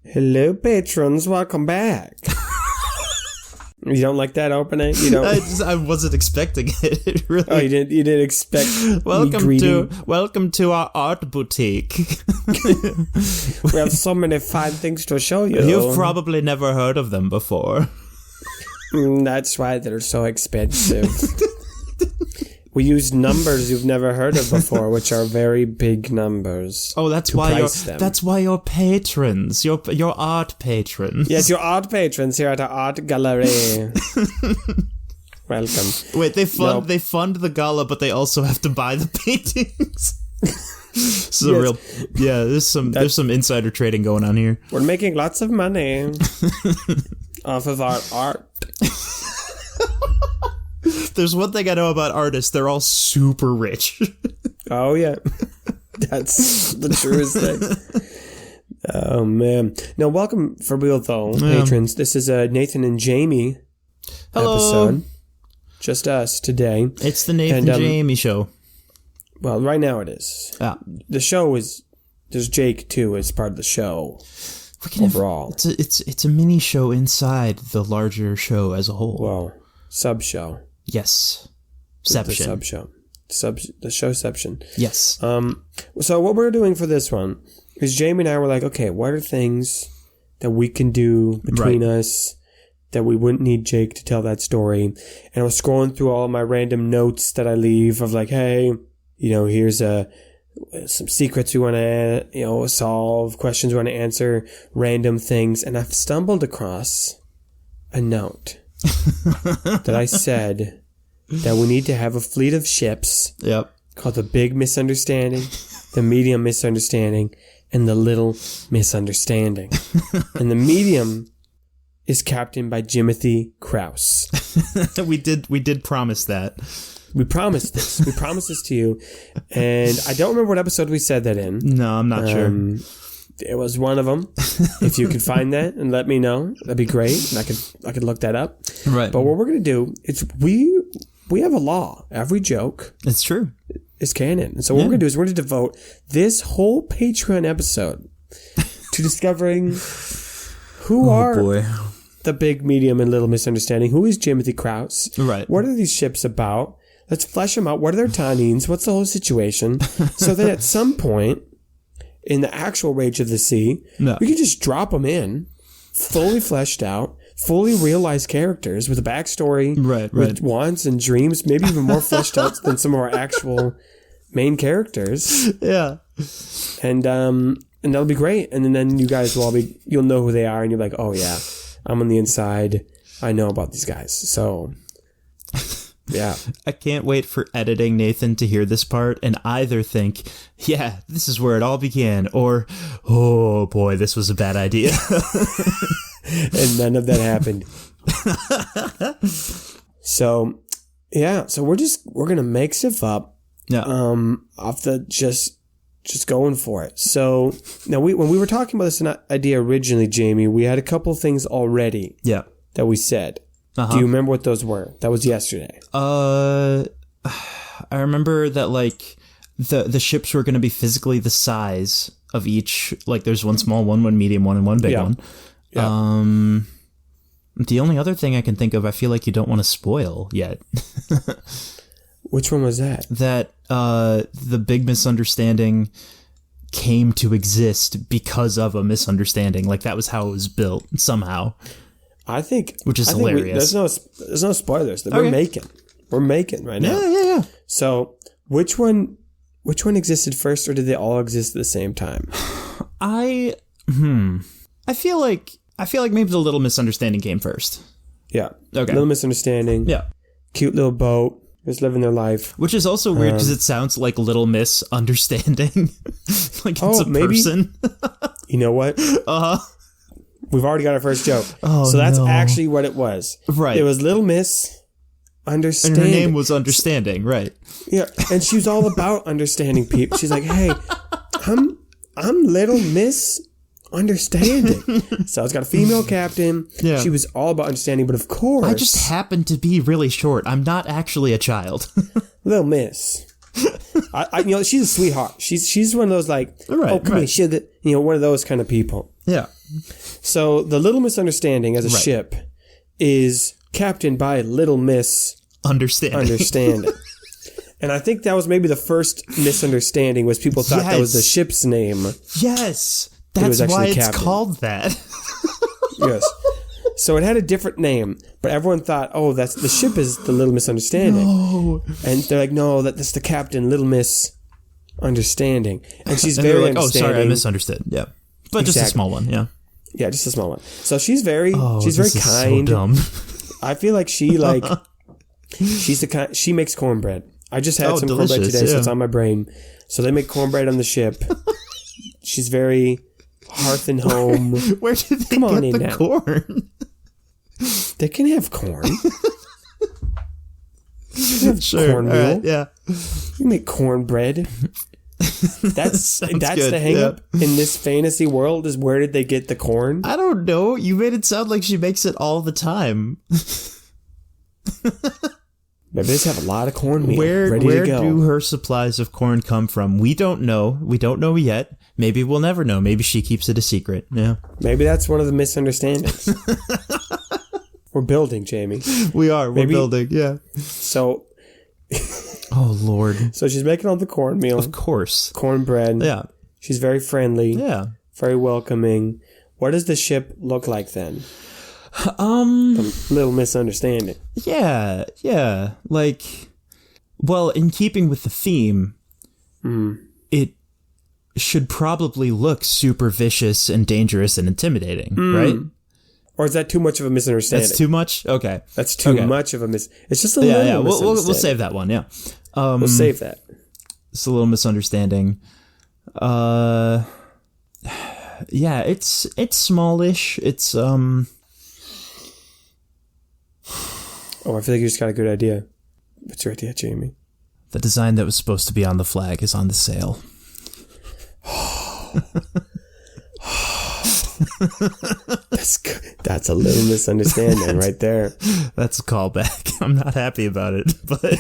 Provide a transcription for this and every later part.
Hello, patrons. Welcome back. You don't like that opening? You don't. I wasn't expecting it. Really. Oh, you didn't expect. Welcome to our art boutique. We have so many fine things to show you. You've probably never heard of them before. That's why they're so expensive. We use numbers you've never heard of before, which are very big numbers. Oh, that's why you're patrons. Your art patrons. Yes, your art patrons here at our art gallery. Welcome. Wait, they fund the gala, but they also have to buy the paintings. So yes. There's some insider trading going on here. We're making lots of money off of our art. There's one thing I know about artists. They're all super rich. Oh, yeah. That's the truest thing. Oh, man. Now, welcome for real, though, patrons. This is a Nathan and Jamie episode. Just us today. It's the Nathan and Jamie show. Well, right now it is. The show is... There's Jake, too, as part of the show. Overall. It's a mini show inside the larger show as a whole. Well, sub-show. Yes. Seption. The sub-show. The showception. Yes. So what we're doing for this one is Jamie and I were like, okay, what are things that we can do between us that we wouldn't need Jake to tell that story? And I was scrolling through all of my random notes that I leave of like, hey, here's some secrets we want to, solve, questions we want to answer, random things. And I've stumbled across a note that I said that we need to have a fleet of ships called the Big Misunderstanding, the Medium Misunderstanding, and the Little Misunderstanding. And the Medium is captained by Jimothy Kraust. We did promise that. We promised this. We promised this to you. And I don't remember what episode we said that in. No, I'm not sure. It was one of them. If you could find that and let me know, that'd be great. And I could look that up. Right. But what we're going to do is we have a law. Every joke. It's true. Is canon. And so what we're going to do is we're going to devote this whole Patreon episode to discovering who are the Big, Medium, and Little Misunderstanding. Who is Jimothy Kraust? Right. What are these ships about? Let's flesh them out. What are their tannins? What's the whole situation? So that at some point in the actual Rage of the Sea, we can just drop them in, fully fleshed out, fully realized characters with a backstory, with wants and dreams, maybe even more fleshed out than some of our actual main characters. Yeah. And that'll be great. And then you guys will you'll know who they are, and you're like, oh yeah, I'm on the inside. I know about these guys. So... yeah. I can't wait for editing Nathan to hear this part and either think, yeah, this is where it all began, or, oh boy, this was a bad idea. And none of that happened. So, yeah, so we're going to make stuff up. Yeah. Off the just going for it. So, now when we were talking about this idea originally, Jamie, we had a couple things already. Yeah. That we said. Do you remember what those were? That was yesterday. I remember that like the ships were going to be physically the size of each. Like there's one small one medium one, and one big one. Yeah. The only other thing I can think of, I feel like you don't want to spoil yet. Which one was that? That the Big Misunderstanding came to exist because of a misunderstanding. Like that was how it was built somehow. I think, which is hilarious. There's no spoilers that we're making right now. Yeah. So which one existed first, or did they all exist at the same time? I feel like maybe the Little Misunderstanding came first. Yeah. Okay. Little Misunderstanding. Yeah. Cute little boat. Just living their life. Which is also weird because it sounds like Little Misunderstanding. Like it's a person. You know what? We've already got our first joke. Oh, so that's actually what it was. Right. It was Little Miss Understanding. And her name was Understanding, right. Yeah. And she was all about understanding people. She's like, hey, I'm Little Miss Understanding. So it's got a female captain. Yeah. She was all about understanding, but of course... I just happen to be really short. I'm not actually a child. Little Miss. She's a sweetheart. She's one of those like, come here, sugar. One of those kind of people. Yeah. So the Little Misunderstanding as a ship is captained by Little Misunderstanding. And I think that was maybe the first misunderstanding was people thought that was the ship's name. Yes. That's why it's called that. Yes. So it had a different name, but everyone thought, oh, that's the ship is the Little Misunderstanding. No. And they're like, no, that's the captain, Little Misunderstanding. And she's very understanding. Oh, sorry, I misunderstood. Yeah. But just a small one, yeah. Yeah, just a small one. So she's very kind. So dumb. I feel like she's the kind, she makes cornbread. I just had some cornbread today, so it's on my brain. So they make cornbread on the ship. She's very hearth and home. Where did they get the corn? They can have corn. They can have cornmeal. Yeah. You make cornbread. That's the hang up in this fantasy world is where did they get the corn? I don't know. You made it sound like she makes it all the time. Maybe they just have a lot of cornmeal ready to go. Where do her supplies of corn come from? We don't know. We don't know yet. Maybe we'll never know. Maybe she keeps it a secret. Yeah. Maybe that's one of the misunderstandings. We're building, Jamie. We are. We're building. Yeah. So. Oh, Lord. So she's making all the cornmeal. Of course. Cornbread. Yeah. She's very friendly. Yeah. Very welcoming. What does the ship look like then? The Little Misunderstanding. Yeah. Like, well, in keeping with the theme, it should probably look super vicious and dangerous and intimidating, right? Or is that too much of a misunderstanding? That's too much? Okay. That's too much of a It's just a little misunderstanding. We'll save that one, yeah. We'll save that. It's a little misunderstanding. Yeah, it's smallish. It's Oh, I feel like you just got a good idea. What's your idea, Jamie? The design that was supposed to be on the flag is on the sail. That's a little misunderstanding right there. That's a callback. I'm not happy about it, but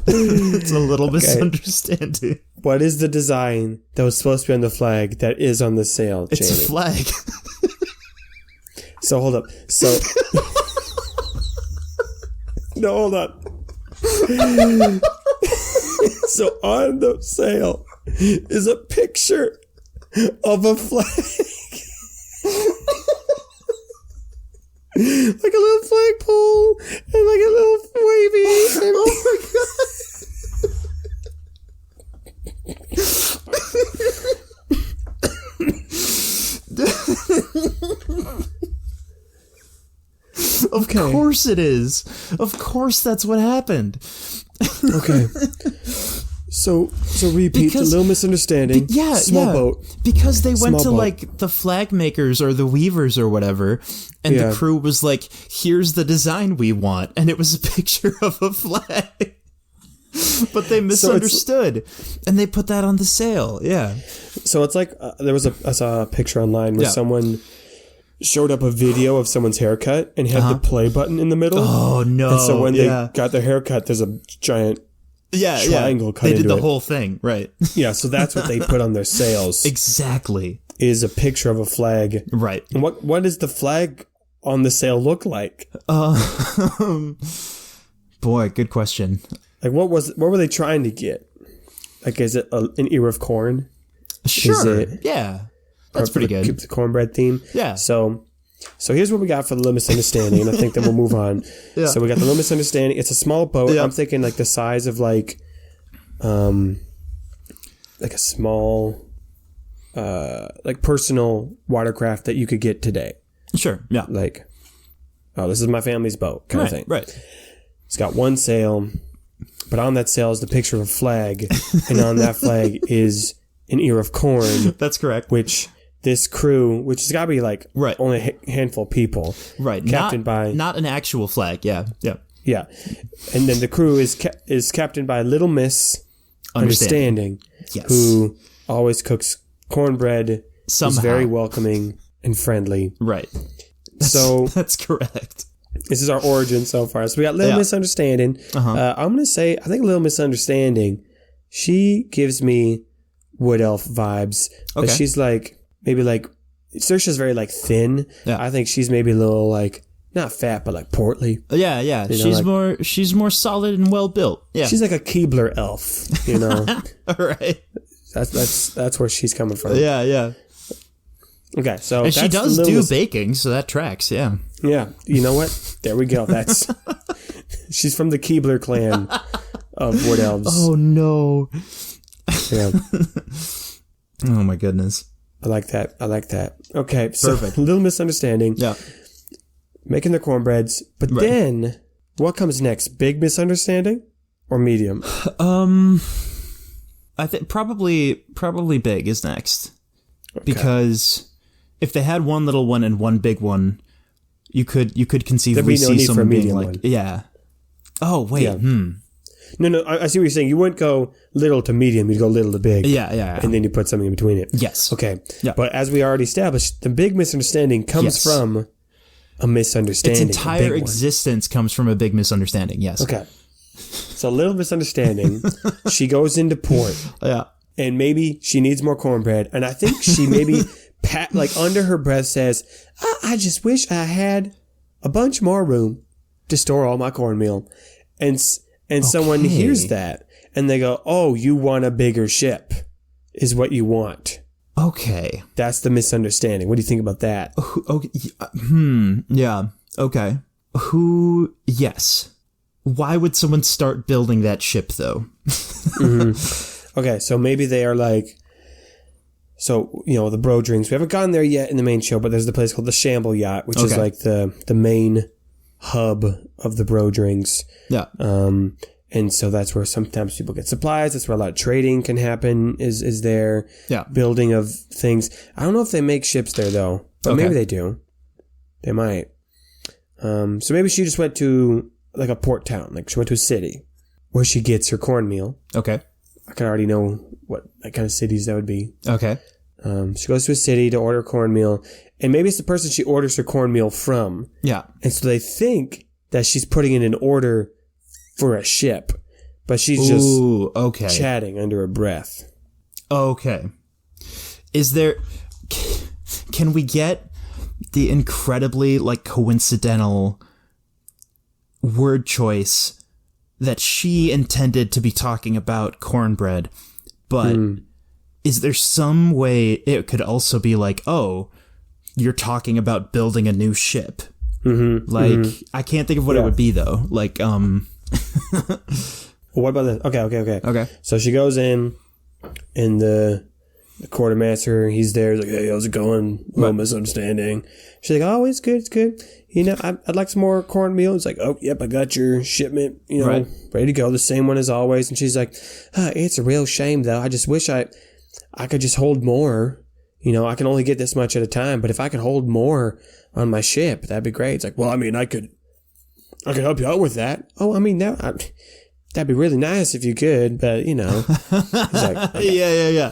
it's a little misunderstanding. What is the design that was supposed to be on the flag that is on the sail, Jamie? It's a flag. So hold up. So no, hold on. So on the sail is a picture of a flag. Like a little flagpole and like a little wavy. And oh my God. Of course it is. Of course that's what happened. Okay. So repeat the Little Misunderstanding. Small boat. Because they went to like the flag makers or the weavers or whatever, and the crew was like, "Here's the design we want," and it was a picture of a flag. But they misunderstood, and they put that on the sail. Yeah. So it's like I saw a picture online where someone showed up a video of someone's haircut and had the play button in the middle. Oh no! And so when they got their haircut, there's a giant triangle cut into it. They did the whole thing, right? Yeah, so that's what they put on their sails. Exactly. Is a picture of a flag. Right. And what does the flag on the sail look like? Boy, good question. Like what were they trying to get? Like is it an ear of corn? Sure. Yeah. That's pretty good. The cornbread theme. Yeah. So here's what we got for the Little Misunderstanding, and I think then we'll move on. Yeah. So we got the Little Misunderstanding. It's a small boat. Yeah. I'm thinking like the size of like a small, like personal watercraft that you could get today. Sure. Yeah. Like, oh, this is my family's boat kind of thing. Right. It's got one sail, but on that sail is the picture of a flag, and on that flag is an ear of corn. That's correct. Which this crew, which has got to be like only a handful of people. Right. Captained by... Not an actual flag. Yeah. Yeah. Yeah. And then the crew is captained by Little Misunderstanding. Yes. Who always cooks cornbread. Somehow. Is very welcoming and friendly. Right. That's correct. This is our origin so far. So we got Little Misunderstanding. I'm going to say, I think Little Misunderstanding, she gives me wood elf vibes. But Okay. she's like, maybe like, Saoirse's very like thin. Yeah. I think she's maybe a little like, not fat, but like portly. Yeah, yeah. She's more solid and well built. Yeah. She's like a Keebler elf, you know. All right. That's where she's coming from. Yeah, yeah. Okay, so And she that's does Little do baking, so that tracks. Yeah. Yeah, you know what? There we go. That's she's from the Keebler clan of wood elves. Oh no. Yeah, Oh my goodness. I like that. Okay, so Perfect. Little Misunderstanding. Yeah. Making their cornbreads, but then what comes next? Big Misunderstanding or Medium? I think probably big is next. Okay. Because if they had one little one and one big one, you could conceivably There'd be no see need for a someone being medium like, one. yeah. Oh wait, Yeah. No, I see what you're saying. You wouldn't go little to medium. You'd go little to big. Yeah. And then you put something in between it. Yes. Okay. Yeah. But as we already established, the big misunderstanding comes from a misunderstanding. Its entire existence comes from a big misunderstanding. Yes. Okay. So Little Misunderstanding, she goes into port. Yeah. And maybe she needs more cornbread. And I think she maybe like under her breath says, I just wish I had a bunch more room to store all my cornmeal. And someone hears that and they go, oh, you want a bigger ship is what you want. Okay. That's the misunderstanding. What do you think about that? Okay. Yeah. Okay. Yes. Why would someone start building that ship though? Okay. So maybe they are like, so, you know, the Brodgrings, we haven't gotten there yet in the main show, but there's the place called the Shamble Yacht, which is like the main hub of the Brodgrings. Yeah. And so that's where sometimes people get supplies. That's where a lot of trading can happen is there. Yeah. Building of things. I don't know if they make ships there though, but maybe they do. They might. So maybe she just went to like a port town. Like she went to a city where she gets her cornmeal. Okay. I can already know what kind of cities that would be. Okay. She goes to a city to order cornmeal, and maybe it's the person she orders her cornmeal from. Yeah. And so they think that she's putting in an order for a ship, but she's just chatting under her breath. Okay. Is there... Can we get the incredibly, like, coincidental word choice that she intended to be talking about cornbread, but is there some way it could also be like, oh, you're talking about building a new ship? I can't think of what it would be though. Like, Well, what about this? Okay. So she goes in, and the quartermaster, he's there. He's like, hey, how's it going? Little Misunderstanding. She's like, oh, it's good. You know, I'd like some more cornmeal. It's like, oh, yep, I got your shipment, you know, ready to go. The same one as always. And she's like, it's a real shame, though. I just wish I could just hold more. You know, I can only get this much at a time. But if I could hold more on my ship, that'd be great. It's like, well, I mean, I could help you out with that. Oh, I mean, that'd be really nice if you could. But, you know. He's like, okay. Yeah.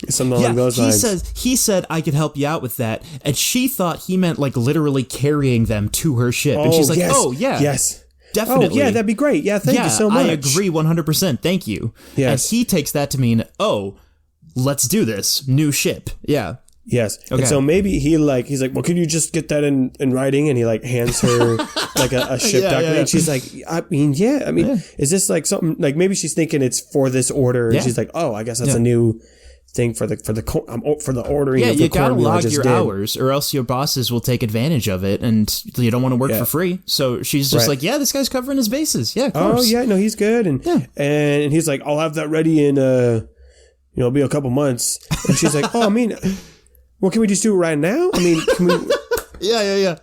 Something along those lines. He said I could help you out with that, and she thought he meant like literally carrying them to her ship. And she's like, yes. oh yeah, yes, definitely, oh yeah, that'd be great. Yeah, thank you so much. I agree 100%. Thank you. Yes. And he takes that to mean, oh, let's do this new ship. Yeah. Yes. Okay. And so maybe he's like, well, can you just get that in writing? And he like hands her like a ship document. And she's like, I mean, is this like something like maybe she's thinking it's for this order? And she's like, oh, I guess that's a new thing for the ordering. Yeah, of the you gotta log your did. hours, or else your bosses will take advantage of it, and you don't want to work for free. So she's just like, yeah, this guy's covering his bases. Yeah, of course. Oh yeah, no, he's good, and he's like, I'll have that ready in it'll be a couple months. And she's like, oh, I mean, well, can we just do it right now? I mean, can we? Yeah.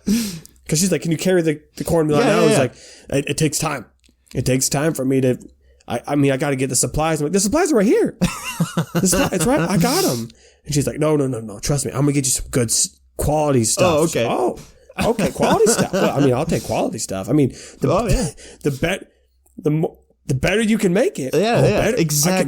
Because she's like, can you carry the cornmeal out now? He's like, it takes time. It takes time for me to. I mean, I got to get the supplies. I'm like, the supplies are right here. It's right. I got them. And she's like, no. Trust me. I'm going to get you some good quality stuff. Oh, okay. Okay. Quality stuff. Well, I mean, I'll take quality stuff. I mean, the better you can make it. Yeah, exactly. I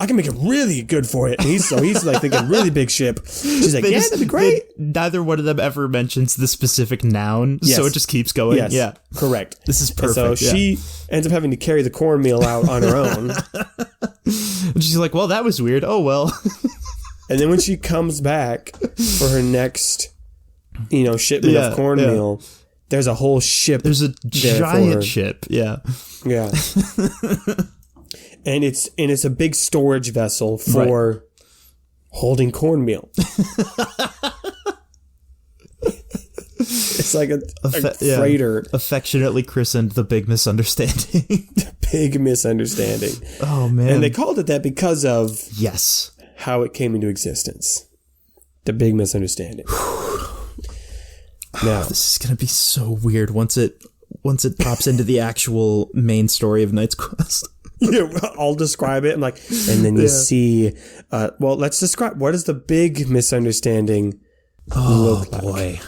can make it really good for it. And he's like thinking really big ship. She's like, that'd be great. Neither one of them ever mentions the specific noun, so it just keeps going. Yes, yeah, correct. This is perfect. And so she ends up having to carry the cornmeal out on her own. And she's like, well, that was weird. Oh, well. And then when she comes back for her next, shipment of cornmeal, there's a whole ship. There's a giant ship. Yeah. Yeah. And it's a big storage vessel for holding cornmeal. It's like a freighter. Affectionately christened the Big Misunderstanding. The Big Misunderstanding. Oh, man. And they called it that because of how it came into existence. The Big Misunderstanding. Now, this is going to be so weird once it pops into the actual main story of Knight's Quest. Yeah, I'll describe it. And then you see, let's describe, what does the Big Misunderstanding look like? Boy.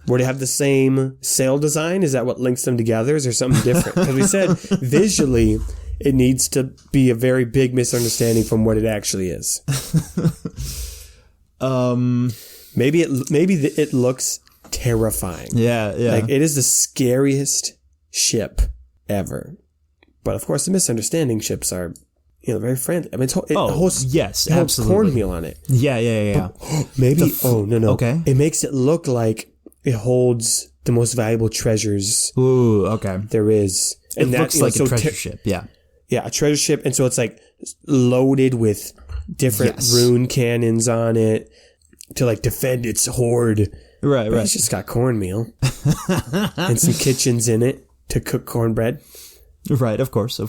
Would it have the same sail design? Is that what links them together? Is there something different? Because we said visually, it needs to be a very big misunderstanding from what it actually is. Maybe it looks terrifying. Yeah. Like, it is the scariest ship ever. But of course, the misunderstanding ships are, very friendly. I mean, it holds cornmeal on it. Yeah. But maybe. No. Okay. It makes it look like it holds the most valuable treasures. Ooh, okay. There is. And it looks like a treasure ship. Yeah. Yeah, a treasure ship, and so it's like loaded with different rune cannons on it to defend its hoard. Right. It's just got cornmeal and some kitchens in it to cook cornbread. Right, of course.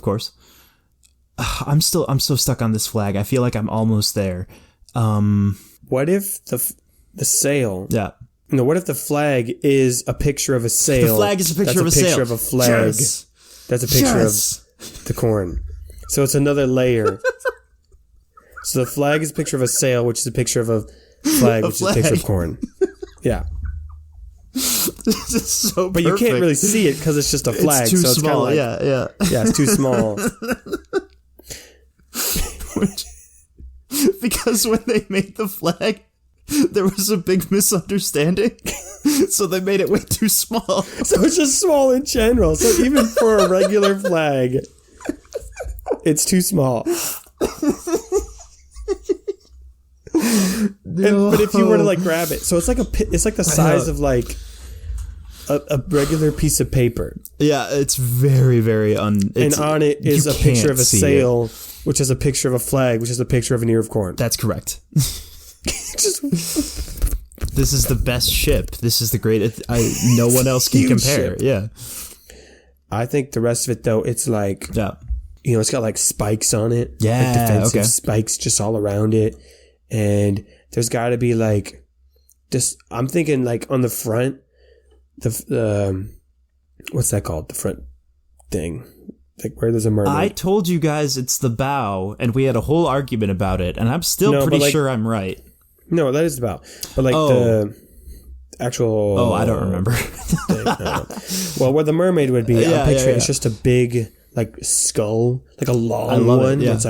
I'm so stuck on this flag. I feel like I'm almost there. What if the sail? Yeah. What if the flag is a picture of a sail? The flag is a picture of a sail. That's a picture of a flag. Yes. That's a picture of the corn. So it's another layer. So the flag is a picture of a sail, which is a picture of a flag, which is a picture of corn. Yeah. This is so But perfect. you can't really see it because it's just a flag. It's too so it's small. Kind of yeah, it's too small. Because when they made the flag, there was a big misunderstanding. So they made it way too small. So it's just small in general. So even for a regular flag, it's too small. But if you were to grab it, so it's like the size of a regular piece of paper. Yeah, it's very, very and on it is a picture of a sail, which is a picture of a flag, which is a picture of an ear of corn. That's correct. This is the best ship. This is the greatest. No one else can compare. Ship. Yeah. I think the rest of it, though, it's it's got spikes on it. Yeah. Defensive spikes just all around it. And there's got to be I'm thinking on the front, the what's that called? The front thing, where there's a mermaid. I told you guys it's the bow, and we had a whole argument about it, and I'm still pretty sure I'm right. No, that is the bow, but the actual. Oh, I don't remember. Well, where the mermaid would be, I'm picturing it's just a big skull, a long one. Yeah. It's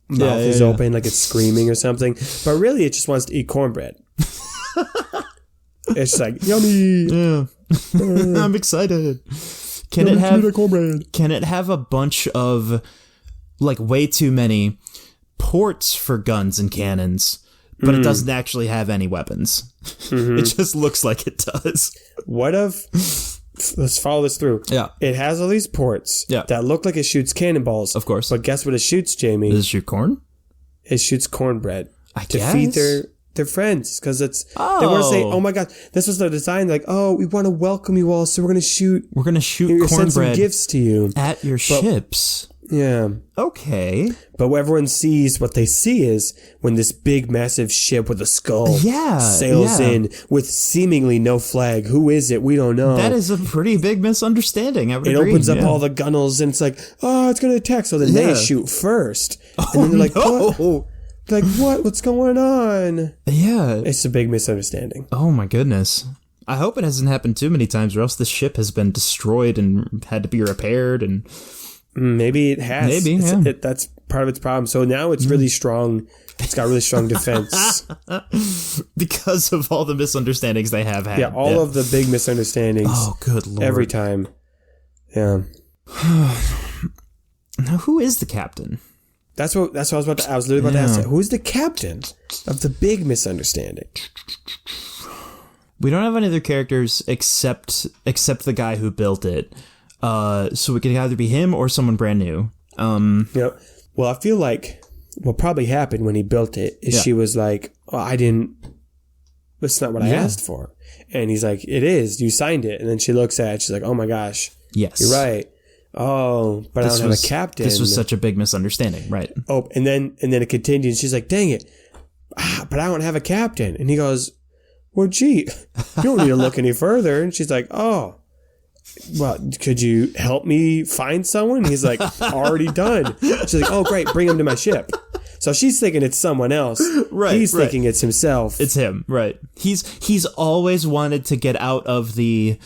mouth is open, it's screaming or something. But really, it just wants to eat cornbread. It's yummy. Yeah. I'm excited. Can it have a bunch of way too many ports for guns and cannons, but it doesn't actually have any weapons? Mm-hmm. It just looks like it does. What if? Let's follow this through. Yeah. It has all these ports that look like it shoots cannonballs. Of course. But guess what it shoots, Jamie? Does it shoot corn? It shoots cornbread. I to guess. Feed their friends. Because they want to say, oh my God, this was the design. We want to welcome you all, so we're going to shoot cornbread. Send some gifts to you. At your ships. Yeah. Okay. But what everyone sees, what they see is when this big, massive ship with a skull sails in with seemingly no flag. Who is it? We don't know. That is a pretty big misunderstanding. I would agree. It opens up all the gunnels and it's it's going to attack. So then they shoot first. And then they're what? They're what? What's going on? Yeah. It's a big misunderstanding. Oh my goodness. I hope it hasn't happened too many times or else this ship has been destroyed and had to be repaired and... Maybe it has. Maybe, that's part of its problem. So now it's really strong. It's got really strong defense. Because of all the misunderstandings they have had. Yeah, all of the big misunderstandings. Oh, good Lord. Every time. Yeah. Now, who is the captain? That's what I was about to. I was literally about to ask that. Who's the captain of the Big Misunderstanding? We don't have any other characters except the guy who built it. So it could either be him or someone brand new. Yep. Well, I feel like what probably happened when he built it is she was like, "Oh, that's not what I asked for." And he's like, "It is. You signed it." And then she looks at it. She's like, "Oh my gosh, yes, you're right. Oh, but I don't have a captain." This was such a big misunderstanding, right? Oh, and then it continues. She's like, "Dang it, but I don't have a captain." And he goes, "Well, gee, you don't need to look any further." And she's like, "Oh, well, could you help me find someone?" And he's like, "Already done." She's like, "Oh, great, bring him to my ship." So she's thinking it's someone else. Right. He's thinking it's himself. It's him, right? He's always wanted to get out of the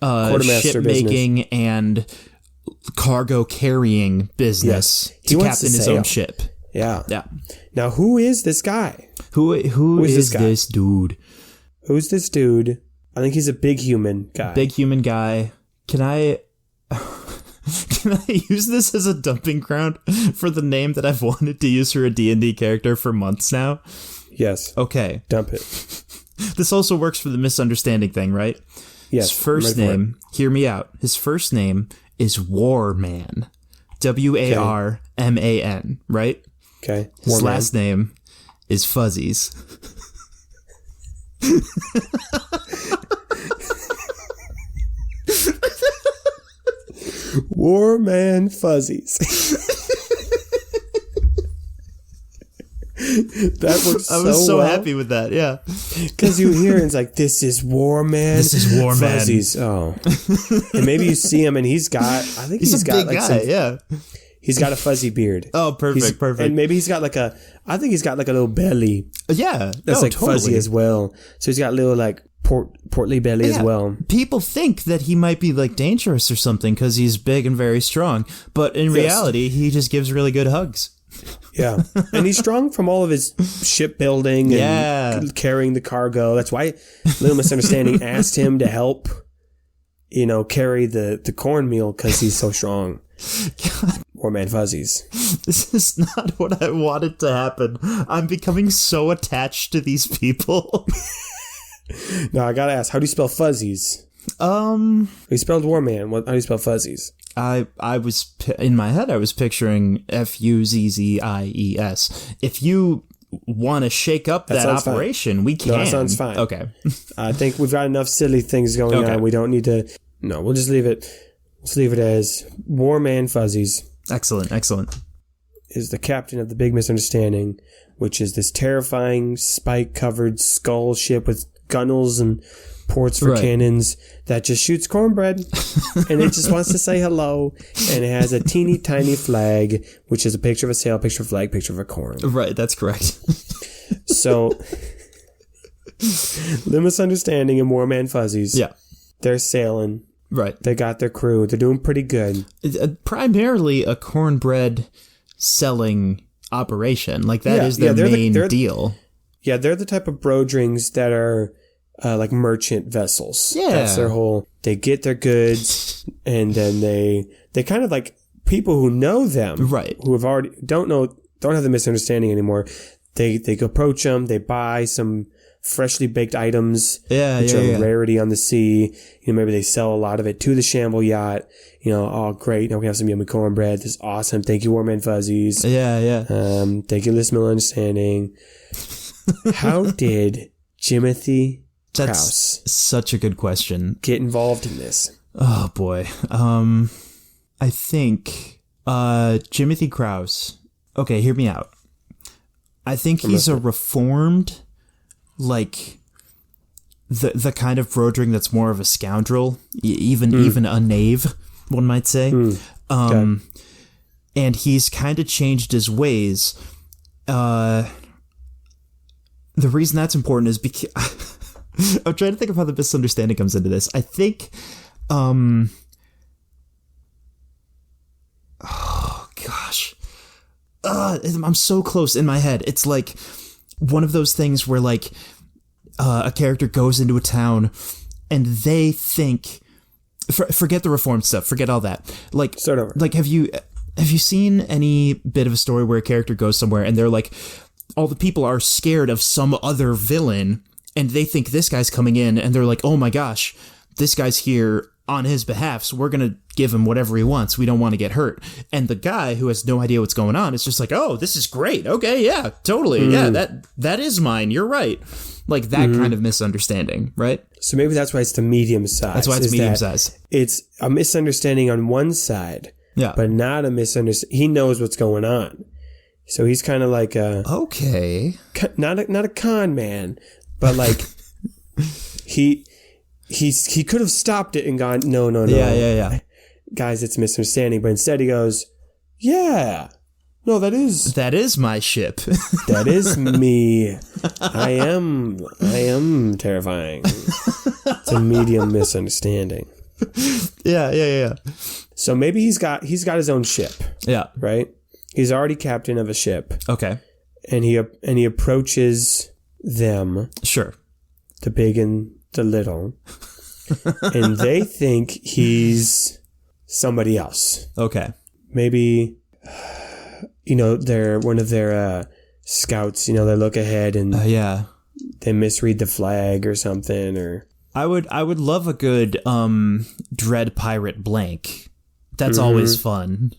ship making and cargo carrying business to captain his own ship. Yeah. Now, who is this guy? Who is this dude? Who's this dude? I think he's a big human guy. Big human guy. Can I use this as a dumping ground for the name that I've wanted to use for a D&D character for months now? Yes. Okay. Dump it. This also works for the misunderstanding thing, right? Yes. His first name, hear me out. His first name is Warman. Warman, right? Okay. His last name is Fuzzies. Warman Fuzzies. That works so well. I was so happy with that, yeah. Because you hear it, it's like, this is Warman. This is Warman. Fuzzies. Oh. And maybe you see him and he's got a big guy, he's got a fuzzy beard. Oh, perfect. And maybe he's got a little belly. Yeah. That's fuzzy as well. So he's got a little like portly belly as well. People think that he might be like dangerous or something because he's big and very strong. But in reality, he just gives really good hugs. Yeah. And he's strong from all of his shipbuilding and carrying the cargo. That's why Little Misunderstanding asked him to help, carry the cornmeal because he's so strong. God. Warman Fuzzies. This is not what I wanted to happen. I'm becoming so attached to these people. No, I gotta ask, how do you spell Fuzzies? You spelled Warman. How do you spell Fuzzies? I was in my head. I was picturing Fuzzies. If you want to shake up that operation, fine. We can. No, that sounds fine. Okay. I think we've got enough silly things going on. We don't need to. No, we'll just leave it. Let's leave it as Warman Fuzzies. Excellent. Is the captain of the Big Misunderstanding, which is this terrifying spike-covered skull ship with gunnels and ports for cannons that just shoots cornbread, and it just wants to say hello, and it has a teeny tiny flag, which is a picture of a sail, picture of a flag, picture of a corn. Right, that's correct. So, the Misunderstanding and Warman Fuzzies, they're sailing. Right. They got their crew. They're doing pretty good. Primarily a cornbread selling operation. Like, that is their main deal. Yeah, they're the type of Brodgrings that are like merchant vessels. Yeah. That's their whole, they get their goods and then they kind of like people who know them. Right. Who have already, don't have the misunderstanding anymore. They approach them, they buy some freshly baked items, which are a rarity on the sea. Maybe they sell a lot of it to the Shamble yacht. Oh, great. Now we have some yummy cornbread. This is awesome. Thank you, Warman Fuzzies. Yeah. Thank you, Little Misunderstanding. How did Jimothy Kraust, such a good question, get involved in this? Oh boy. I think Jimothy Kraust. Okay, hear me out. I think he's a reformed, like the kind of Brodgring that's more of a scoundrel, even a knave, one might say. And he's kind of changed his ways. The reason that's important is because I'm trying to think of how the misunderstanding comes into this. I think, oh gosh, I'm so close in my head. It's like one of those things where like a character goes into a town and they think, forget the reformed stuff, forget all that. Like, start over. Like, have you Have you seen any bit of a story where a character goes somewhere and they're like, all the people are scared of some other villain and they think this guy's coming in and they're like, oh my gosh, this guy's here on his behalf, so we're going to give him whatever he wants. We don't want to get hurt. And the guy who has no idea what's going on is just like, oh, this is great. Okay, yeah, totally. Yeah, that is mine. You're right. Like that kind of misunderstanding, right? So maybe that's why it's the medium size. That's why it's medium size. It's a misunderstanding on one side, but not a misunderstanding. He knows what's going on. So he's kind of like okay, not a con man, but like he could have stopped it and gone, no. Yeah. Guys, it's a misunderstanding. But instead he goes, yeah, no, that is my ship. That is me. I am terrifying. It's a medium misunderstanding. Yeah. So maybe he's got his own ship. Yeah. Right? He's already captain of a ship. Okay. And he approaches them. Sure. The big and the little. And they think he's somebody else. Okay. Maybe, they're one of their scouts, they look ahead and they misread the flag or something. Or I would love a good Dread Pirate blank. That's always fun.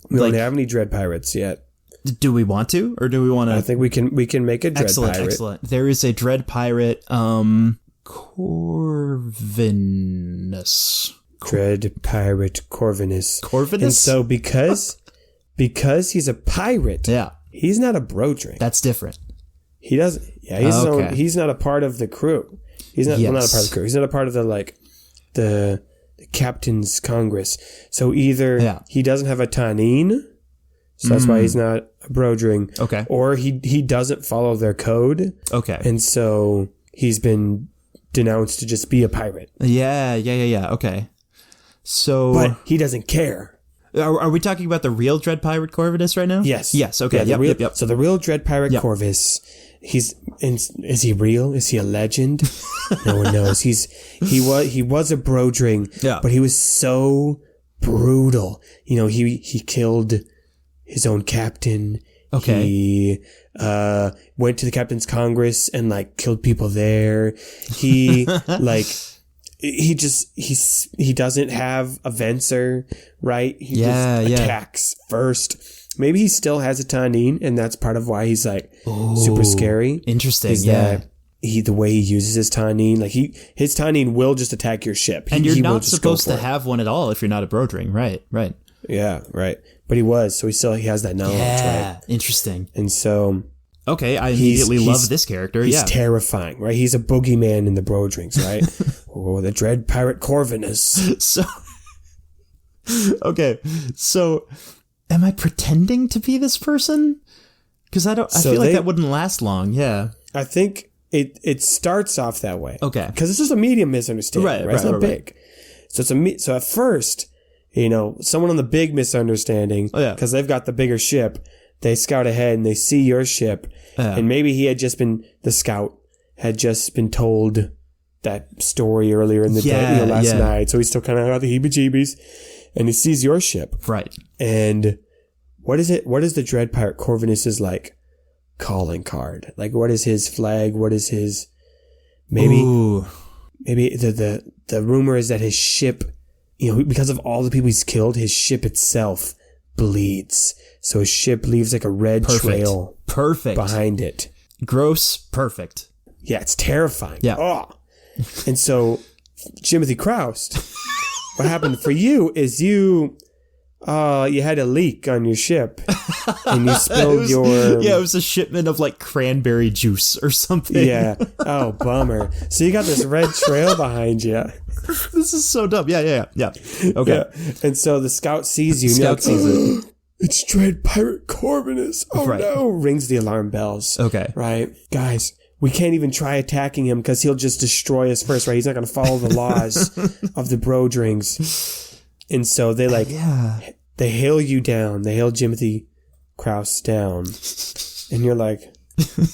We don't have any Dread Pirates yet. Do we want to, or do we want to? I think we can make a Dread Pirate. Excellent. There is a Dread Pirate, Corvinus. Dread Pirate Corvinus. Corvinus? And so because he's a pirate, he's not a Brodgring. That's different. He doesn't. Yeah, he's his own, he's not a part of the crew. He's not, not a part of the crew. He's not a part of the Captain's Congress. So either he doesn't have a Tanin, so that's why he's not a Brodgring. Okay. Or he doesn't follow their code. Okay. And so he's been denounced to just be a pirate. Yeah. Okay. So, but he doesn't care. Are we talking about the real Dread Pirate Corvinus right now? Yes. Okay. Yeah, yep. So the real Dread Pirate Corvus, is he real? Is he a legend? No one knows. He was a Brodgring, but he was so brutal. He killed his own captain. Okay. He went to the Captain's Congress and killed people there. He he doesn't have a Venser, right? He just attacks first. Maybe he still has a Tanin, and that's part of why he's super scary. Interesting. Is that the way he uses his Tanin, his Tanin will just attack your ship. And you're not supposed to have one at all if you're not a Brodgring, right? Yeah, right. But he was, so he has that knowledge, right? Interesting. And so okay, I immediately love this character. He's terrifying, right? He's a boogeyman in the Brodrings, right? Or the Dread Pirate Corvinus. So am I pretending to be this person? Because I feel like that wouldn't last long. Yeah. I think it starts off that way. Okay. Because it's just a medium misunderstanding, right? It's not big. So so at first, someone on the Big Misunderstanding, because they've got the bigger ship, they scout ahead and they see your ship, and maybe the scout had just been told that story earlier in the day, last night, so he's still kind of got the heebie-jeebies, and he sees your ship. Right. And what is it? What is the Dread Pirate Corvinus's calling card? What is his flag? What is his... Maybe the rumor is that his ship, because of all the people he's killed, his ship itself bleeds. So his ship leaves a red trail behind it. Gross. Perfect. Yeah, it's terrifying. Yeah. Oh. And so, Jimothy Kraust, what happened for you is you had a leak on your ship and you spilled it was a shipment of cranberry juice or something. Yeah. Oh, bummer. So you got this red trail behind you. This is so dumb. Yeah. Okay. Yeah. And so the scout sees you. Sees it. It's Dread Pirate Corvinus. Oh no. Rings the alarm bells. Okay. Right. Guys, we can't even try attacking him because he'll just destroy us first, right? He's not going to follow the laws of the Brodrings. And so they they hail you down. They hail Jimothy Kraust down. And you're like,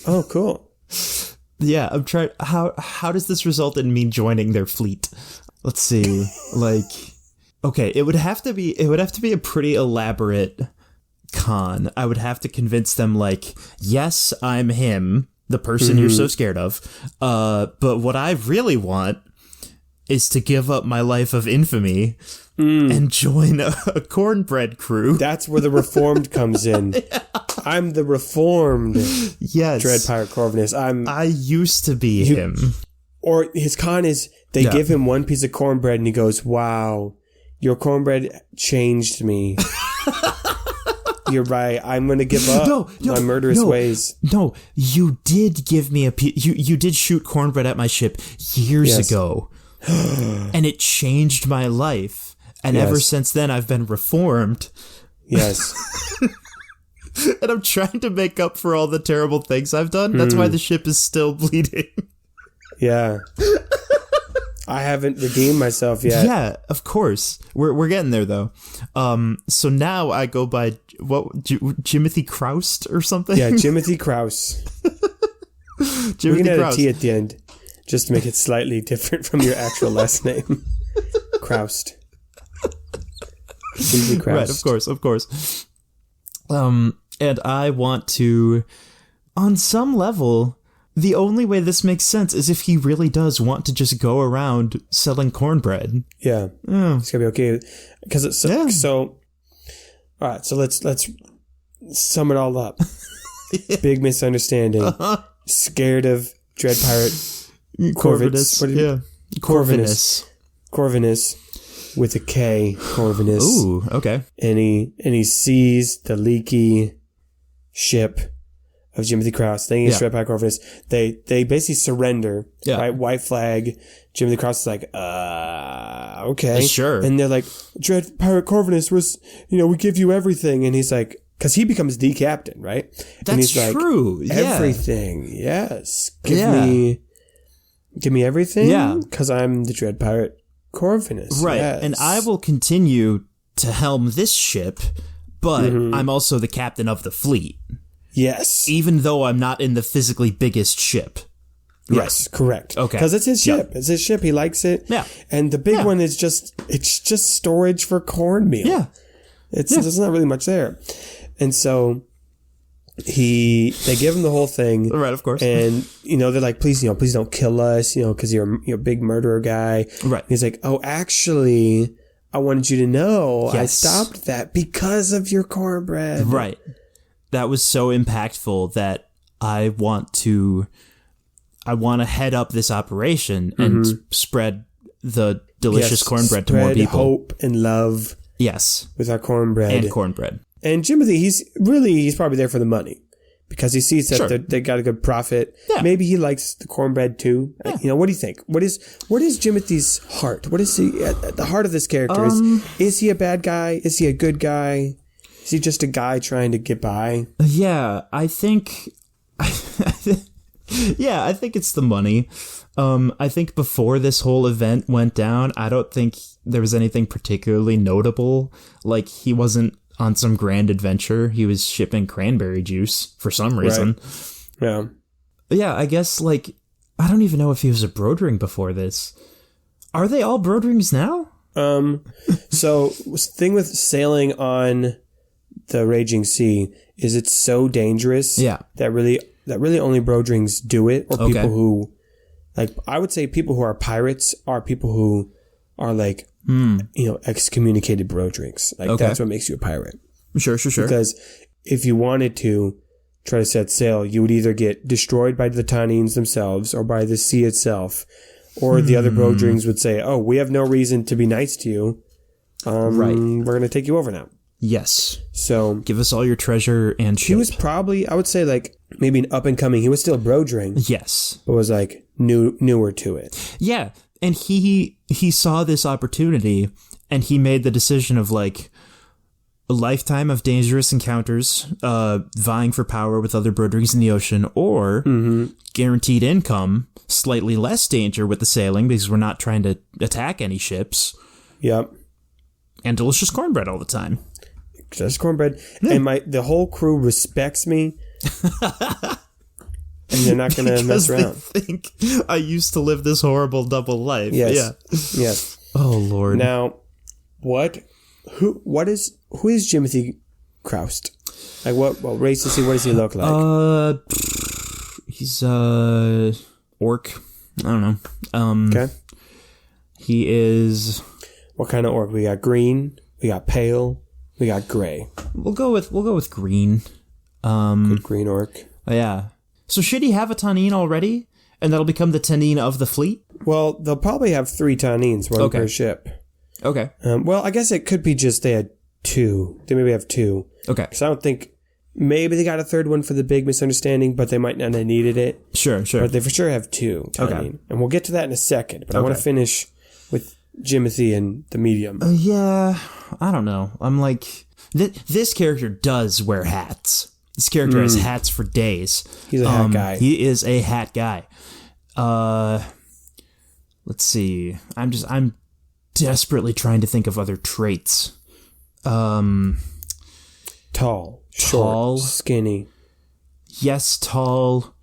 oh, cool. Yeah, I'm trying. How does this result in me joining their fleet? Let's see. Okay, it would have to be a pretty elaborate con. I would have to convince them, like, yes, I'm him, the person you're so scared of. But what I really want is to give up my life of infamy and join a cornbread crew. That's where the reformed comes in. Yeah. I'm the reformed Dread Pirate Corvinus. I used to be him. Or his con is they give him one piece of cornbread and he goes, wow, your cornbread changed me. You're right. I'm going to give up my murderous ways. No, you did give me a piece. You did shoot cornbread at my ship years ago. And it changed my life. And ever since then, I've been reformed. Yes. And I'm trying to make up for all the terrible things I've done. That's why the ship is still bleeding. Yeah. I haven't redeemed myself yet. Yeah, of course. We're getting there, though. So now I go by, Jimothy Kraust or something? Yeah, Jimothy Kraust. We can add a T at the end, just to make it slightly different from your actual last name. Kraust. Jimothy Kraust. Right, of course. And I want to, on some level, the only way this makes sense is if he really does want to just go around selling cornbread. Yeah. It's gonna be okay. Because it's so all right, so let's sum it all up. Big misunderstanding. Scared of Dread Pirate Corvinus. Corvinus with a K. Corvinus. Ooh, okay. And he sees the leaky ship of Jimothy Kraust. Thinking it's Dread Pirate Corvinus. They basically surrender. Yeah. Right? White flag. Jimothy Kraust is like, okay. Sure. And they're like, Dread Pirate Corvinus was, we give you everything. And he's like, because he becomes the captain, right? That's and he's true. Like, everything. Yes. Give me everything. Yeah. Because I'm the Dread Pirate Corvinus. Right. Yes. And I will continue to helm this ship, but I'm also the captain of the fleet. Yes. Even though I'm not in the physically biggest ship. Yes, correct. Okay. Because it's his ship. It's his ship. He likes it. Yeah. And the big one is just storage for cornmeal. Yeah. There's not really much there. And so they give him the whole thing. Right, of course. And, they're like, please don't kill us, because you're a big murderer guy. Right. And he's like, oh, actually, I wanted you to know I stopped that because of your cornbread. Right. That was so impactful that I want to head up this operation and spread the delicious cornbread to more people. Hope and love. Yes. With our cornbread. And cornbread. And Jimothy, he's probably there for the money because he sees that they got a good profit. Yeah. Maybe he likes the cornbread too. Yeah. What do you think? What is Jimothy's heart? What is he at the heart of this character? Is he a bad guy? Is he a good guy? Is he just a guy trying to get by? Yeah, I think it's the money. I think before this whole event went down, I don't think there was anything particularly notable. Like, he wasn't on some grand adventure. He was shipping cranberry juice for some reason. Right. Yeah. Yeah, I guess, like, I don't even know if he was a Brodgring before this. Are they all Brodrings now? So, the thing with sailing on the raging sea is it's so dangerous that really only Brodrings do it, or people who, like, I would say people who are pirates are people who are like, excommunicated Brodrings. Like, that's what makes you a pirate. Sure. Because if you wanted to try to set sail, you would either get destroyed by the Tanines themselves or by the sea itself, or the other Brodrings would say, oh, we have no reason to be nice to you. We're going to take you over now. Yes. So give us all your treasure and ship. He was probably, I would say, like, maybe an up and coming. He was still a Brodring. Yes. But was like newer to it. Yeah. And he saw this opportunity and he made the decision of, like, a lifetime of dangerous encounters, vying for power with other Brodrings in the ocean, or guaranteed income, slightly less danger with the sailing because we're not trying to attack any ships. Yep. And delicious cornbread all the time. Just cornbread. Yeah. And the whole crew respects me. And they're not going to mess around. They think I used to live this horrible double life. Yes. Yeah. Yes. Oh, Lord. Now, What? Who is Jimothy Kraust? Like what race is he? What does he look like? He's orc. I don't know. Okay. He is. What kind of orc? We got green. We got pale. We got gray. We'll go with green. Good green orc. Yeah. So should he have a Tanine already, and that'll become the Tanine of the fleet? Well, they'll probably have 3 Tanines, one per ship. Okay. Well, I guess it could be just they had 2. They maybe have 2. Okay. Because I don't think... Maybe they got a 3rd one for the Big Misunderstanding, but they might not have needed it. Sure. But they for sure have 2 Tanine. Okay. And we'll get to that in a second. But I want to finish with Jimothy and the Medium. Yeah. I don't know. I'm like... This character does wear hats. This character has hats for days. He's a hat guy. He is a hat guy. Let's see. I'm desperately trying to think of other traits. Tall, short, skinny. Yes, tall.